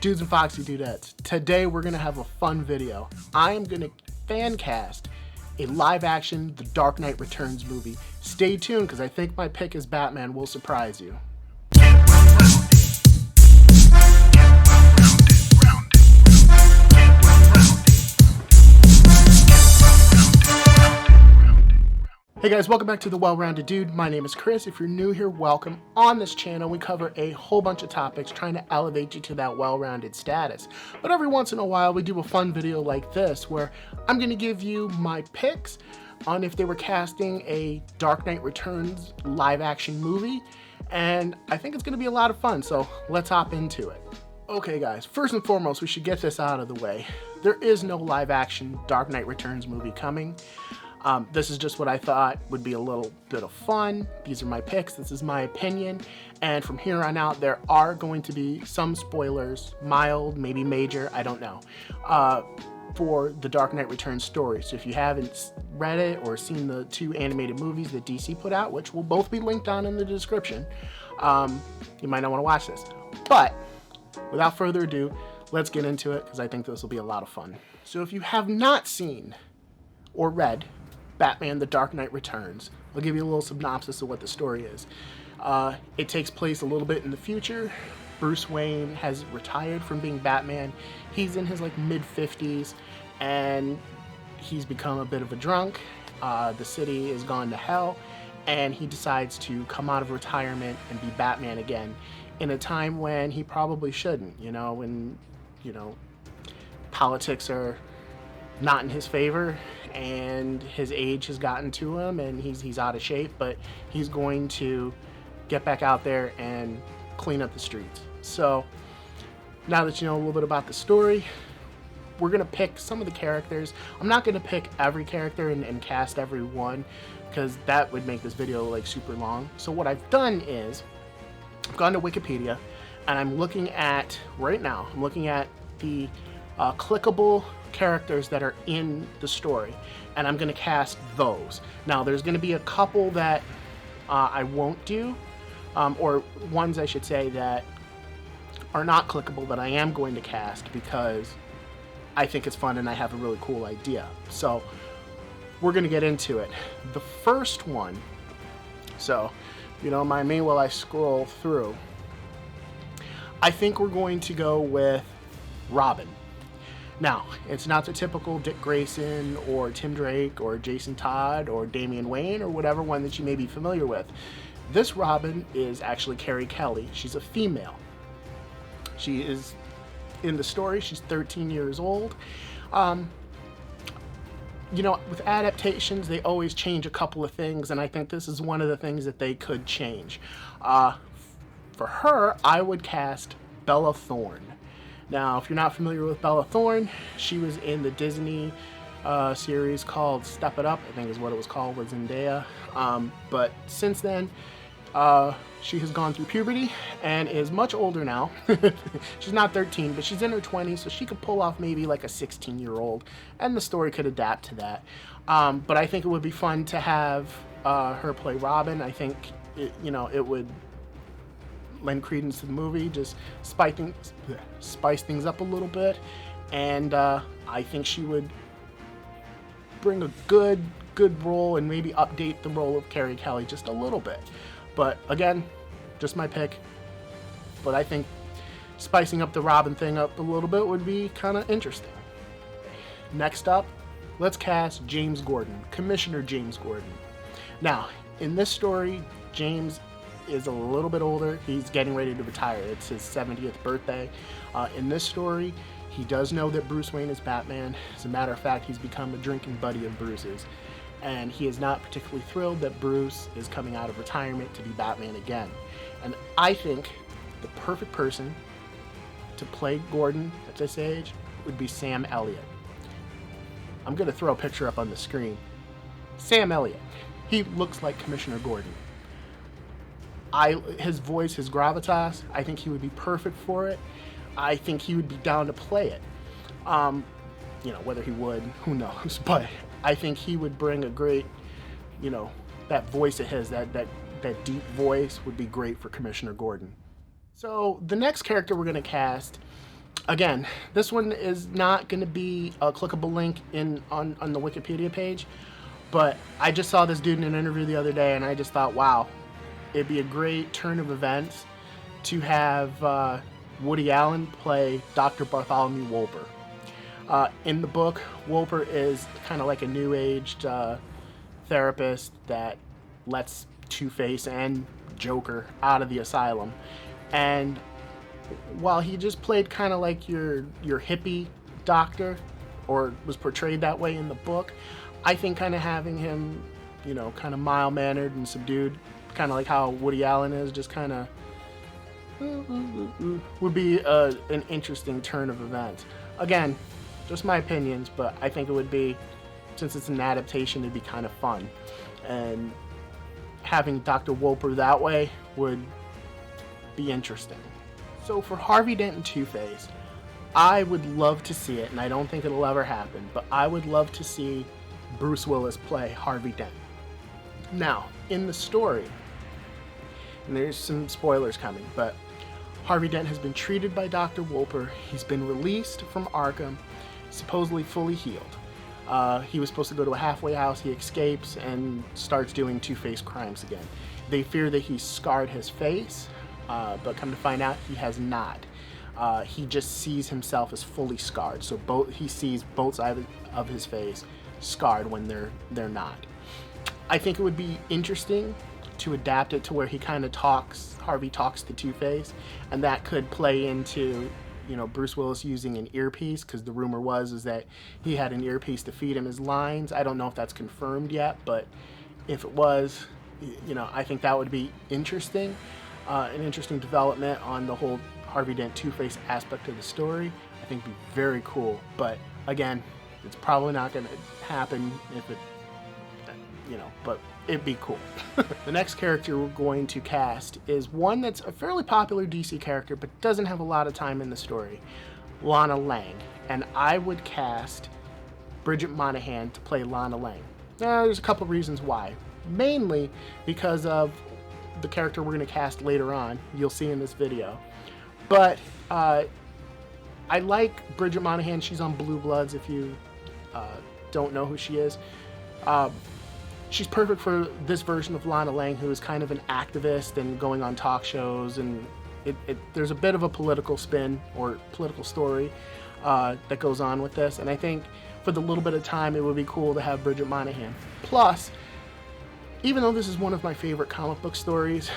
Dudes and Foxy Dudettes. Today we're going to have a fun video. I am going to fan cast a live action The Dark Knight Returns movie. Stay tuned because I think my pick as Batman will surprise you. Hey guys, welcome back to The Well-Rounded Dude. My name is Chris. If you're new here, welcome. On this channel, we cover a whole bunch of topics trying to elevate you to that well-rounded status. But every once in a while, we do a fun video like this where I'm going to give you my picks on if they were casting a Dark Knight Returns live-action movie. And I think it's going to be a lot of fun, so let's hop into it. Okay guys, first and foremost, we should get this out of the way. There is no live-action Dark Knight Returns movie coming. This is just what I thought would be a little bit of fun. These are my picks. This is my opinion. And from here on out, there are going to be some spoilers, mild, maybe major, I don't know, for the Dark Knight Returns story. So if you haven't read it or seen the two animated movies that DC put out, which will both be linked down in the description, you might not want to watch this. But without further ado, let's get into it because I think this will be a lot of fun. So if you have not seen or read Batman The Dark Knight Returns, I'll give you a little synopsis of what the story is. It takes place a little bit in the future. Bruce Wayne has retired from being Batman. He's in his mid-50s and he's become a bit of a drunk. The city is gone to hell and he decides to come out of retirement and be Batman again in a time when he probably shouldn't, when politics are not in his favor and his age has gotten to him and he's out of shape, but he's going to get back out there and clean up the streets. So now that you know a little bit about the story, we're going to pick some of the characters. I'm not going to pick every character and cast every one because that would make this video super long. So what I've done is I've gone to Wikipedia and I'm looking at, right now, I'm looking at the clickable characters that are in the story, and I'm going to cast those. Now there's going to be a couple that I won't do, or ones I should say that are not clickable that I am going to cast because I think it's fun and I have a really cool idea. So we're going to get into it. The first one, so if you don't mind me while I scroll through, I think we're going to go with Robin. Now, it's not the typical Dick Grayson or Tim Drake or Jason Todd or Damian Wayne or whatever one that you may be familiar with. This Robin is actually Carrie Kelly. She's a female. She is, in the story, she's 13 years old. With adaptations, they always change a couple of things, and I think this is one of the things that they could change. For her, I would cast Bella Thorne. Now, if you're not familiar with Bella Thorne, she was in the Disney series called Step It Up, I think is what it was called, with Zendaya. But since then, she has gone through puberty and is much older now. She's not 13, but she's in her 20s, so she could pull off maybe a 16-year-old, and the story could adapt to that. But I think it would be fun to have her play Robin. I think it would lend credence to the movie, just spice things up a little bit, and I think she would bring a good role and maybe update the role of Carrie Kelly just a little bit. But again, just my pick, but I think spicing up the Robin thing up a little bit would be kind of interesting. Next up, let's cast James Gordon, Commissioner James Gordon. Now, in this story, James is a little bit older. He's getting ready to retire. It's his 70th birthday. In this story, he does know that Bruce Wayne is Batman. As a matter of fact, he's become a drinking buddy of Bruce's. And he is not particularly thrilled that Bruce is coming out of retirement to be Batman again. And I think the perfect person to play Gordon at this age would be Sam Elliott. I'm going to throw a picture up on the screen. Sam Elliott. He looks like Commissioner Gordon. His voice, his gravitas, I think he would be perfect for it. I think he would be down to play it. Whether he would, who knows, but I think he would bring a great, that voice of his, that deep voice would be great for Commissioner Gordon. So the next character we're going to cast Again, this one is not going to be a clickable link on the Wikipedia page, but I just saw this dude in an interview the other day, and I just thought, wow, it'd be a great turn of events to have Woody Allen play Dr. Bartholomew Wolper. In the book, Wolper is kind of like a new-aged therapist that lets Two-Face and Joker out of the asylum. And while he just played kind of like your hippie doctor, or was portrayed that way in the book, I think kind of having him, kind of mild-mannered and subdued, kind of like how Woody Allen is, just kind of would be an interesting turn of events. Again, just my opinions, but I think it would be, since it's an adaptation, it'd be kind of fun. And having Dr. Wolper that way would be interesting. So for Harvey Dent and Two-Face, I would love to see it, and I don't think it'll ever happen, but I would love to see Bruce Willis play Harvey Dent. Now, in the story, and there's some spoilers coming, but Harvey Dent has been treated by Dr. Wolper. He's been released from Arkham, supposedly fully healed. He was supposed to go to a halfway house. He escapes and starts doing Two-Face crimes again. They fear that he's scarred his face, but come to find out, he has not. He just sees himself as fully scarred. So he sees both sides of his face scarred when they're not. I think it would be interesting to adapt it to where he kind of Harvey talks to Two-Face, and that could play into, Bruce Willis using an earpiece, because the rumor is that he had an earpiece to feed him his lines. I don't know if that's confirmed yet, but if it was, I think that would be interesting, an interesting development on the whole Harvey Dent Two-Face aspect of the story. I think it'd be very cool, but again, it's probably not going to happen if it, but it'd be cool. The next character we're going to cast is one that's a fairly popular DC character, but doesn't have a lot of time in the story, Lana Lang. And I would cast Bridget Monahan to play Lana Lang. Now, there's a couple reasons why. Mainly because of the character we're going to cast later on, you'll see in this video. But I like Bridget Monahan. She's on Blue Bloods, if you don't know who she is. She's perfect for this version of Lana Lang, who is kind of an activist and going on talk shows, and there's a bit of a political spin or political story that goes on with this, and I think for the little bit of time it would be cool to have Bridget Monahan. Plus, even though this is one of my favorite comic book stories,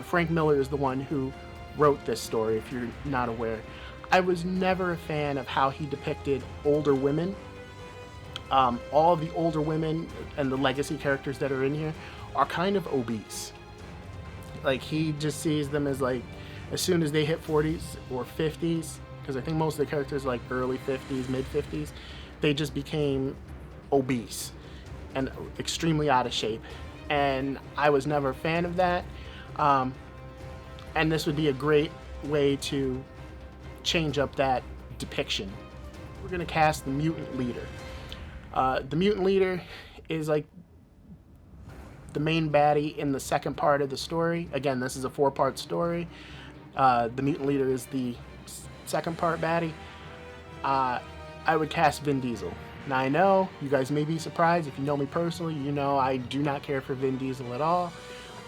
Frank Miller is the one who wrote this story, if you're not aware. I was never a fan of how he depicted older women. All of the older women and the legacy characters that are in here are kind of obese. Like, he just sees them as, like, as soon as they hit 40s or 50s, because I think most of the characters are like early 50s, mid 50s, they just became obese and extremely out of shape. And I was never a fan of that. And this would be a great way to change up that depiction. We're going to cast the Mutant Leader. The Mutant Leader is like the main baddie in the second part of the story. Again, this is a 4-part story. The Mutant Leader is the second part baddie. I would cast Vin Diesel. Now, I know you guys may be surprised. If you know me personally, you know I do not care for Vin Diesel at all.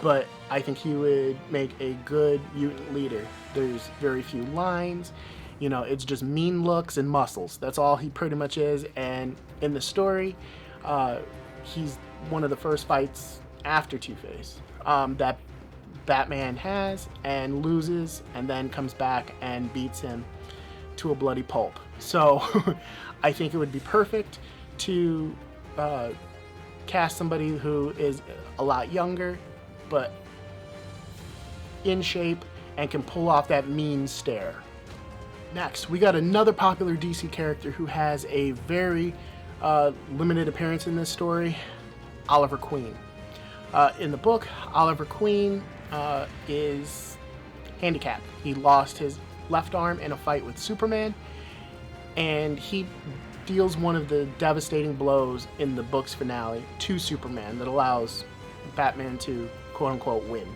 But I think he would make a good mutant leader. There's very few lines. It's just mean looks and muscles. That's all he pretty much is. And in the story, he's one of the first fights after Two-Face that Batman has and loses, and then comes back and beats him to a bloody pulp. So I think it would be perfect to cast somebody who is a lot younger, but in shape and can pull off that mean stare. Next, we got another popular DC character who has a very limited appearance in this story, Oliver Queen. In the book, Oliver Queen is handicapped. He lost his left arm in a fight with Superman, and he deals one of the devastating blows in the book's finale to Superman that allows Batman to quote-unquote win.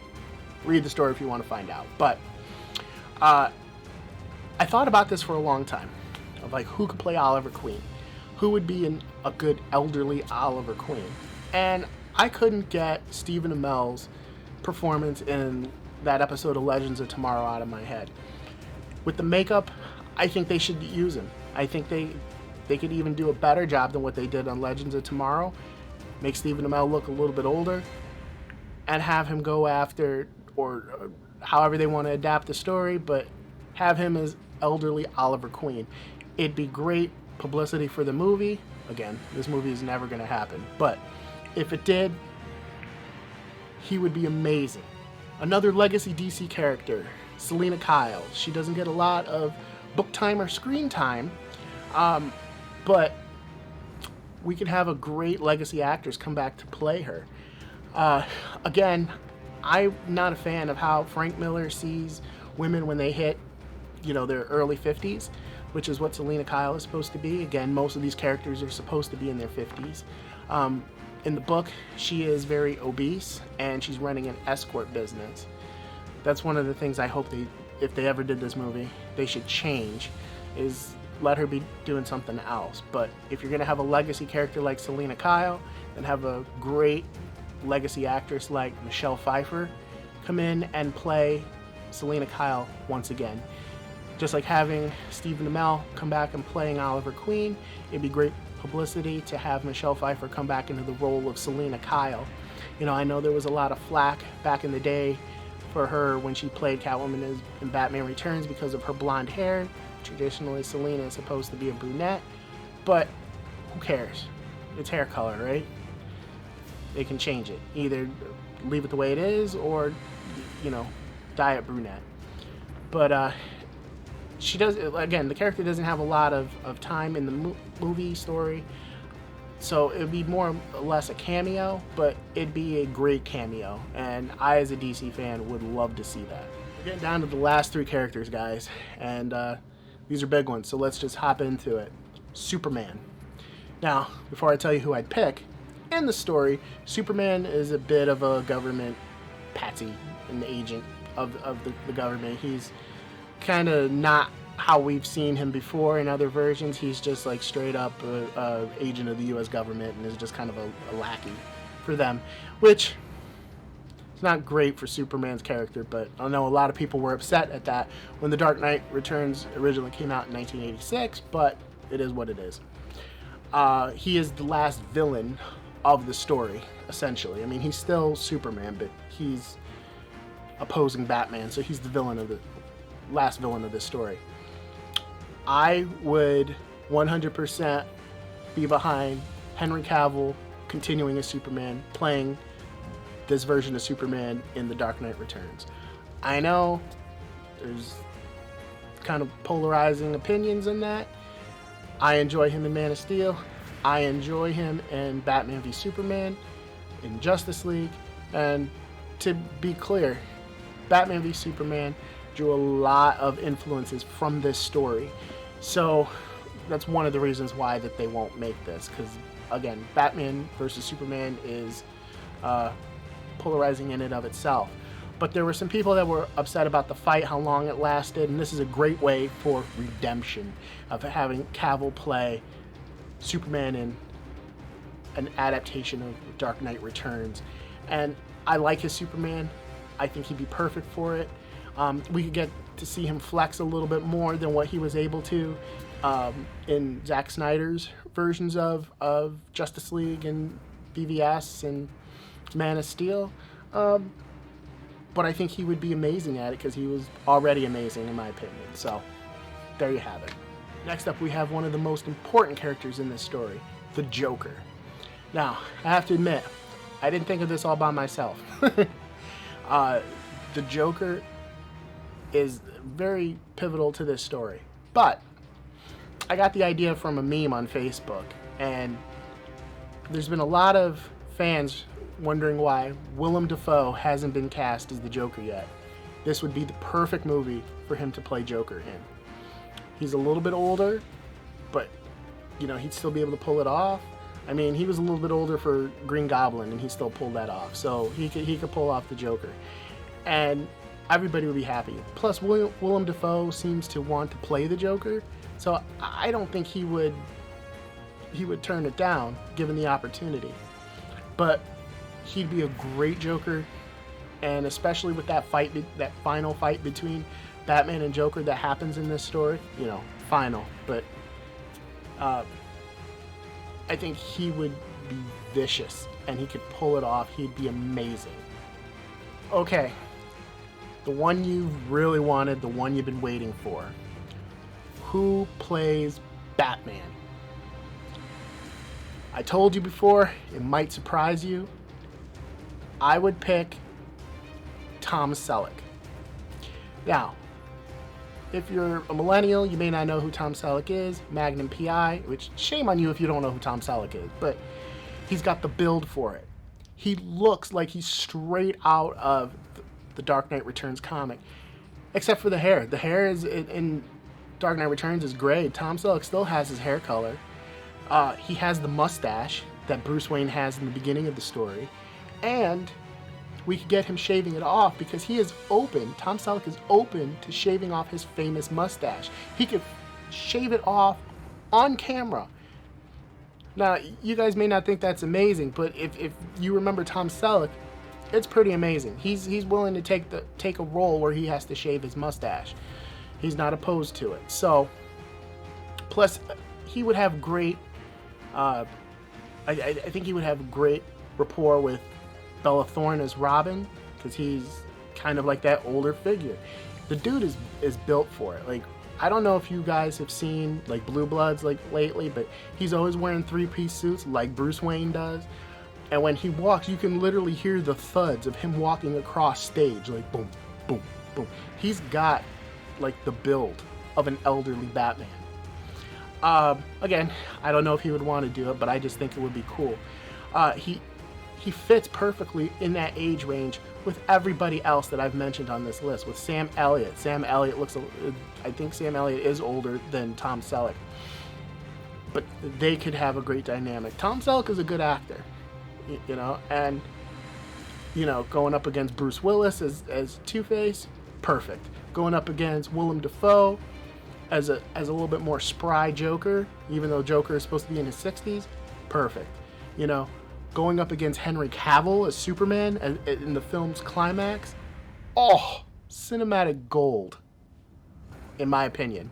Read the story if you want to find out. But I thought about this for a long time, of like who could play Oliver Queen, who would be a good elderly Oliver Queen, and I couldn't get Stephen Amell's performance in that episode of Legends of Tomorrow out of my head. With the makeup, I think they should use him. I think they could even do a better job than what they did on Legends of Tomorrow. Make Stephen Amell look a little bit older, and have him go after, or however they want to adapt the story, but have him as elderly Oliver Queen. It'd be great publicity for the movie. Again, this movie is never going to happen, but if it did, he would be amazing. Another legacy DC character, Selena Kyle. She doesn't get a lot of book time or screen time, but we could have a great legacy actress come back to play her. Again, I'm not a fan of how Frank Miller sees women when they hit, their early 50s, which is what Selena Kyle is supposed to be. Again, most of these characters are supposed to be in their 50s. In the book, she is very obese, and she's running an escort business. That's one of the things I hope if they ever did this movie, they should change, is let her be doing something else. But if you're going to have a legacy character like Selena Kyle, then have a great legacy actress like Michelle Pfeiffer come in and play Selena Kyle once again. Just like having Stephen Amell come back and playing Oliver Queen, it'd be great publicity to have Michelle Pfeiffer come back into the role of Selena Kyle. I know there was a lot of flack back in the day for her when she played Catwoman in Batman Returns because of her blonde hair. Traditionally, Selena is supposed to be a brunette, but who cares? It's hair color, right? They can change it. Either leave it the way it is or, dye it brunette. But she does, again, the character doesn't have a lot of time in the movie story, so it'd be more or less a cameo, but it'd be a great cameo, and I, as a DC fan, would love to see that. We're getting down to the last three characters, guys, and these are big ones, so let's just hop into it. Superman. Now, before I tell you who I'd pick, in the story, Superman is a bit of a government patsy, an agent of the government. He's kind of not how we've seen him before in other versions. He's just like straight up a agent of the U.S. government and is just kind of a lackey for them, which is not great for Superman's character, but I know a lot of people were upset at that when The Dark Knight Returns originally came out in 1986, but it is what it is. He is the last villain of the story, essentially. I mean, he's still Superman, but he's opposing Batman, so he's the last villain of this story. I would 100% be behind Henry Cavill continuing as Superman, playing this version of Superman in The Dark Knight Returns. I know there's kind of polarizing opinions in that. I enjoy him in Man of Steel. I enjoy him in Batman v Superman, in Justice League, and to be clear, Batman v Superman drew a lot of influences from this story. So that's one of the reasons why that they won't make this, because again, Batman versus Superman is polarizing in and of itself. But there were some people that were upset about the fight, how long it lasted, and this is a great way for redemption of having Cavill play Superman in an adaptation of Dark Knight Returns. And I like his Superman. I think he'd be perfect for it. We could get to see him flex a little bit more than what he was able to in Zack Snyder's versions of Justice League and BVS and Man of Steel. But I think he would be amazing at it because he was already amazing in my opinion. So there you have it. Next up, we have one of the most important characters in this story, the Joker. Now, I have to admit, I didn't think of this all by myself. The Joker is very pivotal to this story. But I got the idea from a meme on Facebook, and there's been a lot of fans wondering why Willem Dafoe hasn't been cast as the Joker yet. This would be the perfect movie for him to play Joker in. He's a little bit older, but he'd still be able to pull it off. I mean, he was a little bit older for Green Goblin, and he still pulled that off. So he could pull off the Joker. And everybody would be happy. Plus, Willem Dafoe seems to want to play the Joker, so I don't think he would turn it down given the opportunity. But he'd be a great Joker, and especially with that final fight between Batman and Joker that happens in this story, final, but I think he would be vicious, and he could pull it off. He'd be amazing. Okay, the one you've really wanted, the one you've been waiting for. Who plays Batman? I told you before, it might surprise you. I would pick Tom Selleck. Now, if you're a millennial, you may not know who Tom Selleck is. Magnum P.I., which shame on you if you don't know who Tom Selleck is, but he's got the build for it. He looks like he's straight out of the Dark Knight Returns comic, except for the hair. The hair is in Dark Knight Returns is gray. Tom Selleck still has his hair color. He has the mustache that Bruce Wayne has in the beginning of the story, and we could get him shaving it off because he is open. Tom Selleck is open to shaving off his famous mustache. He could shave it off on camera. Now, you guys may not think that's amazing, but if you remember Tom Selleck, it's pretty amazing. He's willing to take a role where he has to shave his mustache. He's not opposed to it. So, plus he would have great. I think he would have great rapport with Bella Thorne as Robin, because he's kind of like that older figure. The dude is built for it. Like, I don't know if you guys have seen like Blue Bloods like lately, but he's always wearing 3-piece suits like Bruce Wayne does. And when he walks, you can literally hear the thuds of him walking across stage, like boom, boom, boom. He's got like the build of an elderly Batman. Again, I don't know if he would want to do it, but I just think it would be cool. He fits perfectly in that age range with everybody else that I've mentioned on this list. With Sam Elliott. I think Sam Elliott is older than Tom Selleck, but they could have a great dynamic. Tom Selleck is a good actor, and going up against Bruce Willis as Two-Face, perfect. Going up against Willem Dafoe as a little bit more spry Joker, even though Joker is supposed to be in his 60s, perfect. Going up against Henry Cavill as Superman in the film's climax, cinematic gold, in my opinion.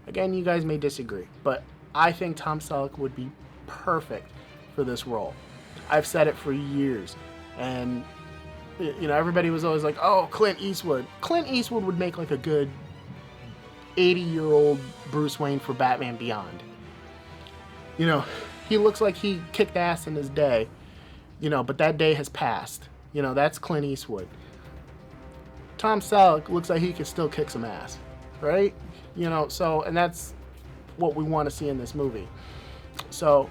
Again, you guys may disagree, but I think Tom Selleck would be perfect for this role. I've said it for years, and everybody was always like, "Oh, Clint Eastwood." Clint Eastwood would make like a good 80-year-old Bruce Wayne for Batman Beyond. He looks like he kicked ass in his day, but that day has passed. That's Clint Eastwood. Tom Selleck looks like he could still kick some ass, right? And that's what we want to see in this movie. So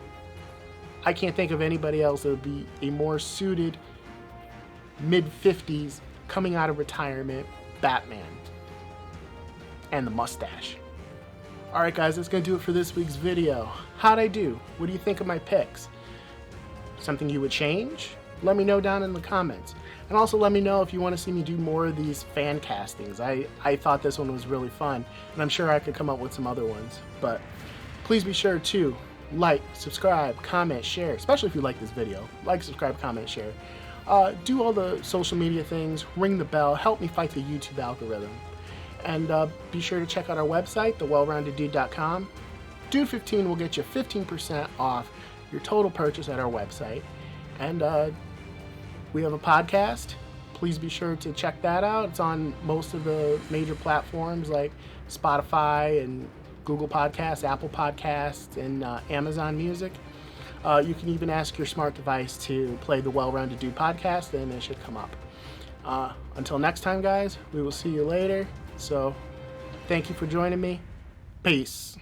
I can't think of anybody else that would be a more suited mid-50s coming out of retirement Batman. And the mustache. Alright guys, that's going to do it for this week's video. How'd I do? What do you think of my picks? Something you would change? Let me know down in the comments. And also let me know if you want to see me do more of these fan castings. I thought this one was really fun, and I'm sure I could come up with some other ones. But please be sure to like, subscribe, comment, share, especially if you like this video. Like, subscribe, comment, share. Do all the social media things, ring the bell, help me fight the YouTube algorithm. And be sure to check out our website, thewellroundeddude.com. Dude15 will get you 15% off your total purchase at our website. And we have a podcast. Please be sure to check that out. It's on most of the major platforms like Spotify and Google Podcasts, Apple Podcasts, and Amazon Music. You can even ask your smart device to play the Well-Rounded Dude podcast, and it should come up. Until next time, guys, we will see you later. So, thank you for joining me. Peace.